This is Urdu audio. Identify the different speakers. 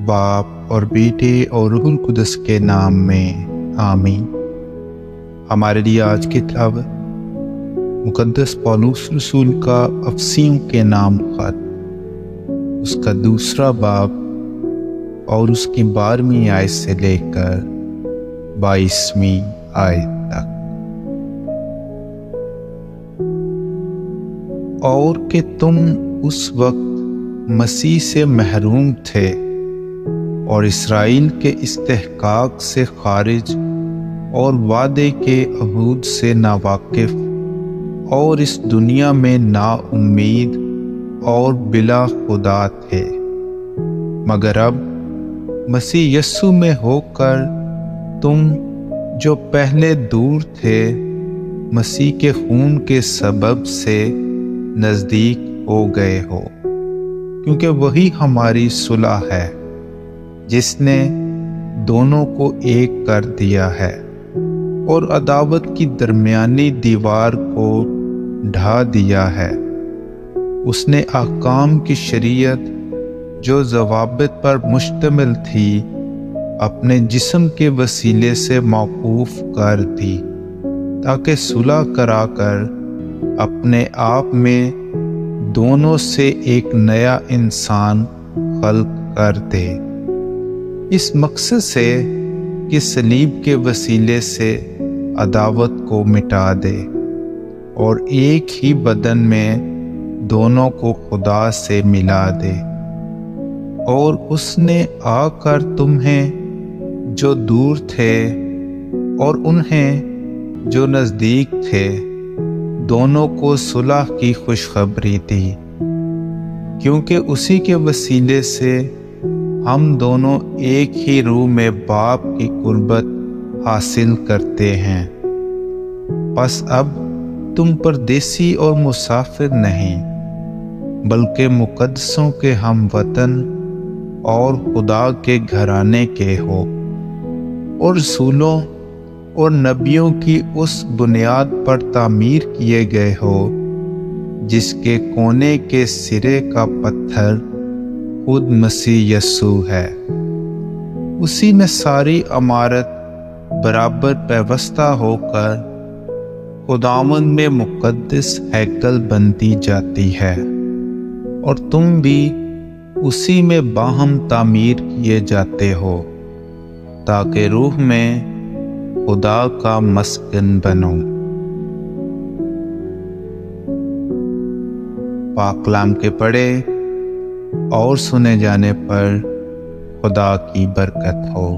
Speaker 1: باپ اور بیٹے اور روح القدس کے نام میں آمین۔ ہمارے لیے آج کی تلاوت مقدس پولس رسول کا افسیوں کے نام خط، اس کا 2 باب اور اس کی 12ویں آیت سے لے کر 22ویں آیت تک۔ اور کہ تم اس وقت مسیح سے محروم تھے اور اسرائیل کے استحقاق سے خارج اور وعدے کے عہود سے ناواقف اور اس دنیا میں نا امید اور بلا خدا تھے، مگر اب مسیح یسوع میں ہو کر تم جو پہلے دور تھے مسیح کے خون کے سبب سے نزدیک ہو گئے ہو، کیونکہ وہی ہماری صلح ہے جس نے دونوں کو ایک کر دیا ہے اور عداوت کی درمیانی دیوار کو ڈھا دیا ہے۔ اس نے احکام کی شریعت جو ضوابط پر مشتمل تھی اپنے جسم کے وسیلے سے موقوف کر دی، تاکہ صلح کرا کر اپنے آپ میں دونوں سے ایک نیا انسان خلق کر دے، اس مقصد سے کہ صلیب کے وسیلے سے عداوت کو مٹا دے اور ایک ہی بدن میں دونوں کو خدا سے ملا دے۔ اور اس نے آ کر تمہیں جو دور تھے اور انہیں جو نزدیک تھے دونوں کو صلح کی خوشخبری دی، کیونکہ اسی کے وسیلے سے ہم دونوں ایک ہی روح میں باپ کی قربت حاصل کرتے ہیں۔ پس اب تم پردیسی اور مسافر نہیں، بلکہ مقدسوں کے ہم وطن اور خدا کے گھرانے کے ہو، اور رسولوں اور نبیوں کی اس بنیاد پر تعمیر کیے گئے ہو جس کے کونے کے سرے کا پتھر خود مسیح یسوع ہے۔ اسی میں ساری عمارت برابر پیوستہ ہو کر خداوند میں مقدس ہیکل بنتی جاتی ہے، اور تم بھی اسی میں باہم تعمیر کیے جاتے ہو، تاکہ روح میں خدا کا مسکن بنو۔ پاک کلام کے پڑھے اور سنے جانے پر خدا کی برکت ہو۔